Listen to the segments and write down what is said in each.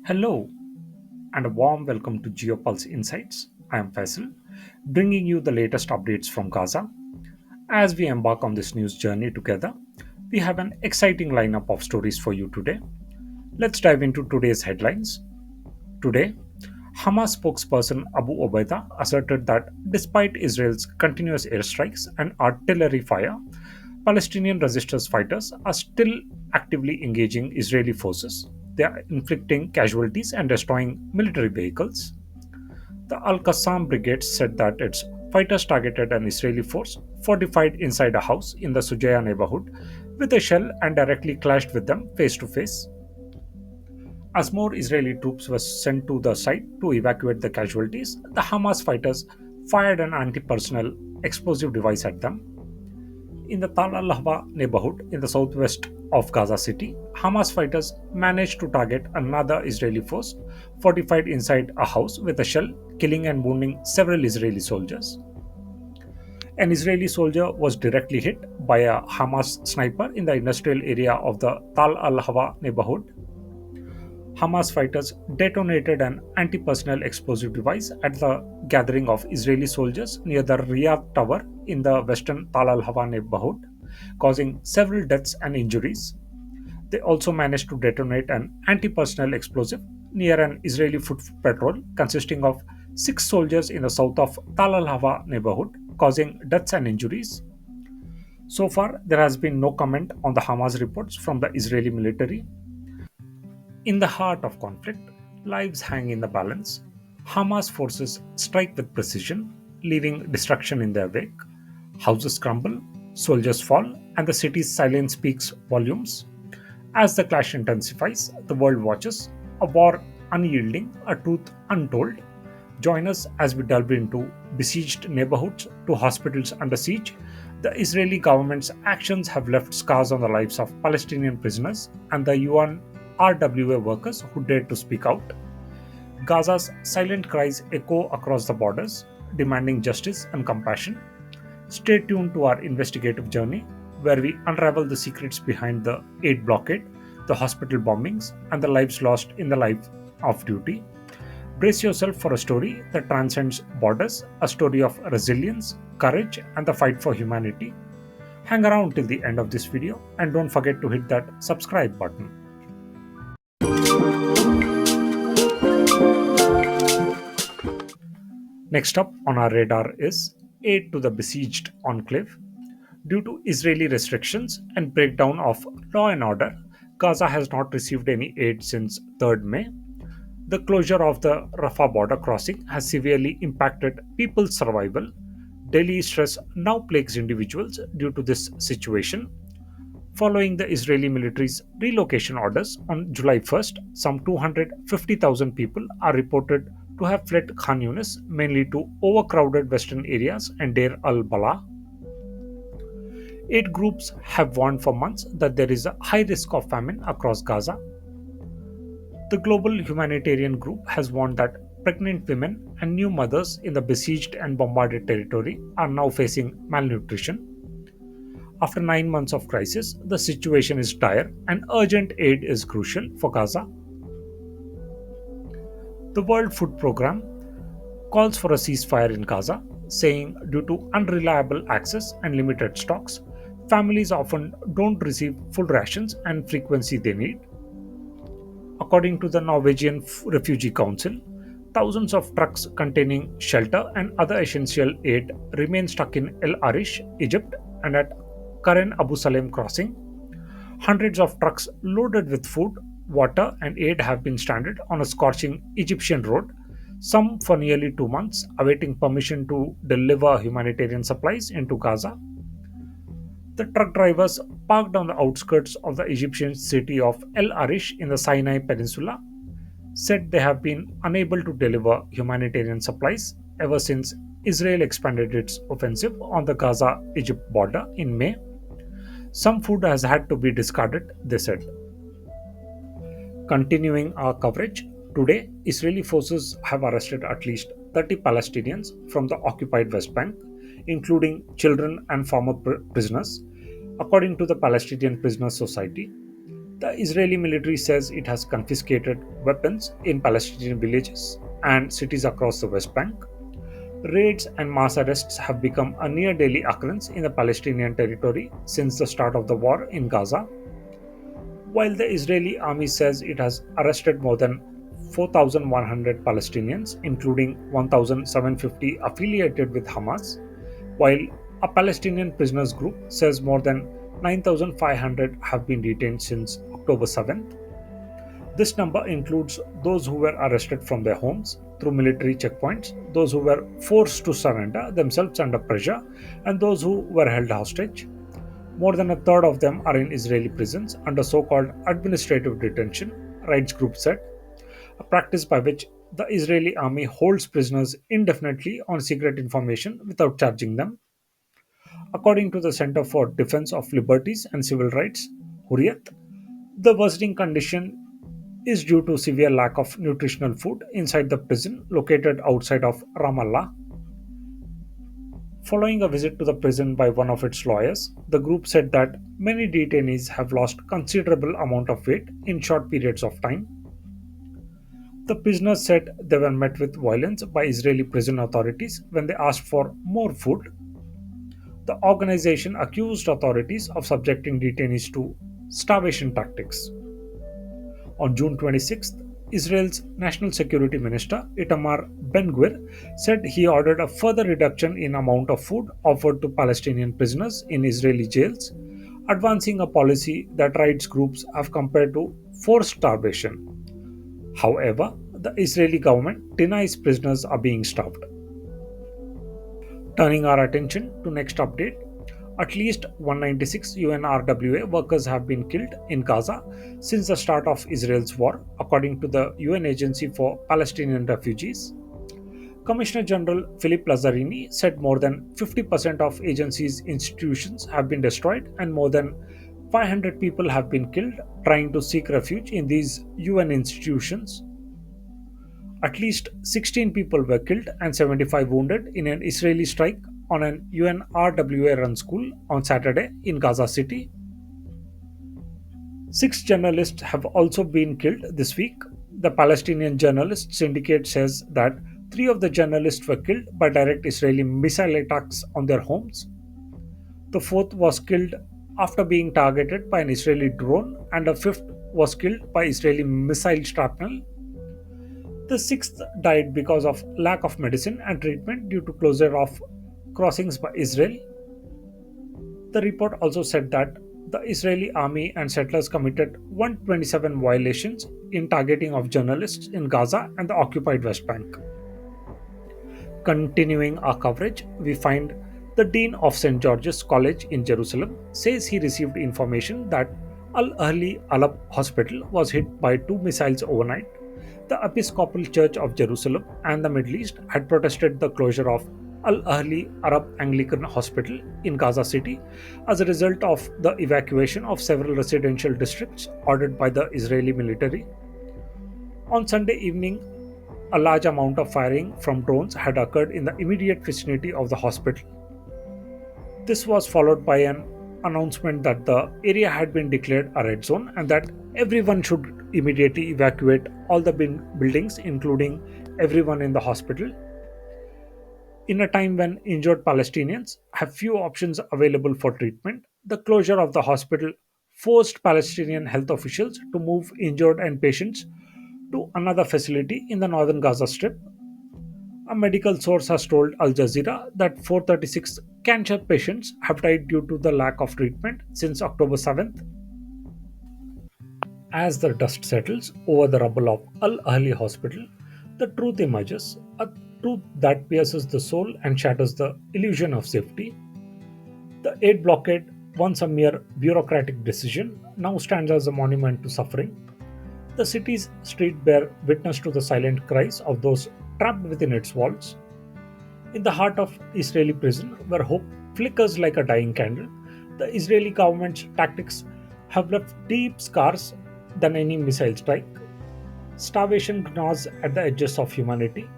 Hello and a warm welcome to Geopulse Insights. I am Faisal, bringing you the latest updates from Gaza. As we embark on this news journey together, we have an exciting lineup of stories for you today. Let's dive into today's headlines. Today, Hamas spokesperson Abu Obaida asserted that despite Israel's continuous airstrikes and artillery fire, Palestinian resistance fighters are still actively engaging Israeli forces. They are inflicting casualties and destroying military vehicles. The al-Qassam Brigades said that its fighters targeted an Israeli force fortified inside a house in the Shuja'iyya neighbourhood with a shell and directly clashed with them face to face. As more Israeli troops were sent to the site to evacuate the casualties, the Hamas fighters fired an anti personnel explosive device at them. In the Tal al-Ahwa neighborhood in the southwest of Gaza City, Hamas fighters managed to target another Israeli force fortified inside a house with a shell, killing and wounding several Israeli soldiers. An Israeli soldier was directly hit by a Hamas sniper in the industrial area of the Tal al-Hawa neighborhood. Hamas fighters detonated an anti personnel explosive device at the gathering of Israeli soldiers near the Riyadh Tower in the western Tal al Hawa neighborhood, causing several deaths and injuries. They also managed to detonate an anti personnel explosive near an Israeli foot patrol consisting of 6 soldiers in the south of Tal al Hawa neighborhood, causing deaths and injuries. So far, there has been no comment on the Hamas reports from the Israeli military. In the heart of conflict, lives hang in the balance. Hamas forces strike with precision, leaving destruction in their wake. Houses crumble, soldiers fall, and the city's silence speaks volumes. As the clash intensifies, the world watches a war unyielding, a truth untold. Join us as we delve into besieged neighborhoods to hospitals under siege. The Israeli government's actions have left scars on the lives of Palestinian prisoners and the UNRWA workers who dared to speak out. Gaza's silent cries echo across the borders, demanding justice and compassion. Stay tuned to our investigative journey, where we unravel the secrets behind the aid blockade, the hospital bombings, and the lives lost in the life of duty. Brace yourself for a story that transcends borders, a story of resilience, courage, and the fight for humanity. Hang around till the end of this video and don't forget to hit that subscribe button. Next up on our radar is aid to the besieged enclave. Due to Israeli restrictions and breakdown of law and order, Gaza has not received any aid since 3rd May. The closure of the Rafah border crossing has severely impacted people's survival. Daily stress now plagues individuals due to this situation. Following the Israeli military's relocation orders on July 1st, some 250,000 people are reported to have fled Khan Yunis, mainly to overcrowded western areas and Deir al-Balah. Aid groups have warned for months that there is a high risk of famine across Gaza. The global humanitarian group has warned that pregnant women and new mothers in the besieged and bombarded territory are now facing malnutrition. After 9 months of crisis, the situation is dire and urgent aid is crucial for Gaza. The World Food Programme calls for a ceasefire in Gaza, saying due to unreliable access and limited stocks, families often don't receive full rations and frequency they need. According to the Norwegian Refugee Council, thousands of trucks containing shelter and other essential aid remain stuck in El Arish, Egypt, and at Karen Abu Salem crossing. Hundreds of trucks loaded with food, water, and aid have been stranded on a scorching Egyptian road, some for nearly 2 months, awaiting permission to deliver humanitarian supplies into Gaza. The truck drivers parked on the outskirts of the Egyptian city of El Arish in the Sinai Peninsula said they have been unable to deliver humanitarian supplies ever since Israel expanded its offensive on the Gaza Egypt border in May. Some food has had to be discarded, they said. Continuing our coverage, today Israeli forces have arrested at least 30 Palestinians from the occupied West Bank, including children and former prisoners, according to the Palestinian Prisoners Society. The Israeli military says it has confiscated weapons in Palestinian villages and cities across the West Bank. Raids and mass arrests have become a near daily occurrence in the Palestinian territory since the start of the war in Gaza. While the Israeli army says it has arrested more than 4,100 Palestinians, including 1,750 affiliated with Hamas, while a Palestinian prisoners group says more than 9,500 have been detained since October 7th. This number includes those who were arrested from their homes through military checkpoints, those who were forced to surrender themselves under pressure, and those who were held hostage. More than a third of them are in Israeli prisons under so called administrative detention, rights group said, a practice by which the Israeli army holds prisoners indefinitely on secret information without charging them. According to the Center for Defense of Liberties and Civil Rights, Hurriyat, the worsening condition is due to severe lack of nutritional food inside the prison located outside of Ramallah. Following a visit to the prison by one of its lawyers, the group said that many detainees have lost considerable amount of weight in short periods of time. The prisoners said they were met with violence by Israeli prison authorities when they asked for more food. The organization accused authorities of subjecting detainees to starvation tactics. On June 26th, Israel's National Security Minister Itamar Ben-Gvir said he ordered a further reduction in amount of food offered to Palestinian prisoners in Israeli jails, advancing a policy that rights groups have compared to forced starvation. However, the Israeli government denies prisoners are being starved. Turning our attention to next update, at least 196 UNRWA workers have been killed in Gaza since the start of Israel's war, according to the UN Agency for Palestinian Refugees. Commissioner General Philip Lazzarini said more than 50% of agency's institutions have been destroyed and more than 500 people have been killed trying to seek refuge in these UN institutions. At least 16 people were killed and 75 wounded in an Israeli strike on an UNRWA run school on Saturday in Gaza City. Six journalists have also been killed this week. The Palestinian Journalist Syndicate says that three of the journalists were killed by direct Israeli missile attacks on their homes. The fourth was killed after being targeted by an Israeli drone, and a fifth was killed by Israeli missile shrapnel. The sixth died because of lack of medicine and treatment due to closure of crossings by Israel. The report also said that the Israeli army and settlers committed 127 violations in targeting of journalists in Gaza and the occupied West Bank. Continuing our coverage, we find the Dean of St. George's College in Jerusalem says he received information that Al-Ahli Arab Hospital was hit by two missiles overnight. The Episcopal Church of Jerusalem and the Middle East had protested the closure of Al-Ahli Arab Anglican Hospital in Gaza City as a result of the evacuation of several residential districts ordered by the Israeli military. On Sunday evening, a large amount of firing from drones had occurred in the immediate vicinity of the hospital. This was followed by an announcement that the area had been declared a red zone and that everyone should immediately evacuate all the buildings, including everyone in the hospital. In a time when injured Palestinians have few options available for treatment, the closure of the hospital forced Palestinian health officials to move injured and patients to another facility in the northern Gaza Strip. A medical source has told Al Jazeera that 436 cancer patients have died due to the lack of treatment since October 7th. As the dust settles over the rubble of Al Ahli Hospital, the truth emerges, a truth that pierces the soul and shatters the illusion of safety. The aid blockade, once a mere bureaucratic decision, now stands as a monument to suffering. The city's streets bear witness to the silent cries of those trapped within its walls. In the heart of Israeli prison, where hope flickers like a dying candle, the Israeli government's tactics have left deep scars than any missile strike. Starvation gnaws at the edges of humanity,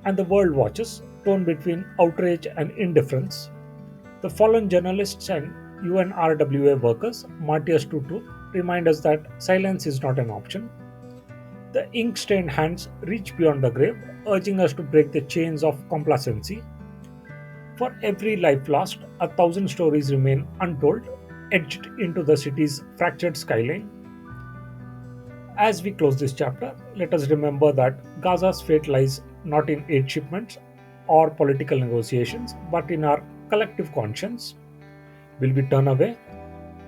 and the world watches, torn between outrage and indifference. The fallen journalists and UNRWA workers, martyrs to truth, remind us that silence is not an option. The ink stained hands reach beyond the grave, urging us to break the chains of complacency. For every life lost, a thousand stories remain untold, etched into the city's fractured skyline. As we close this chapter, let us remember that Gaza's fate lies not in aid shipments or political negotiations, but in our collective conscience. Will we turn away,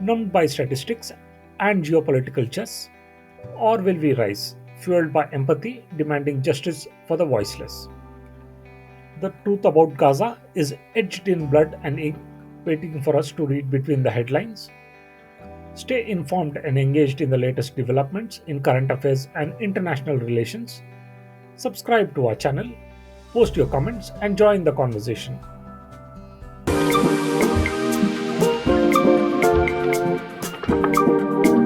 numbed by statistics and geopolitical chess, or will we rise, fueled by empathy, demanding justice for the voiceless? The truth about Gaza is etched in blood and ink, waiting for us to read between the headlines. Stay informed and engaged in the latest developments in current affairs and international relations. Subscribe to our channel, post your comments, and join the conversation.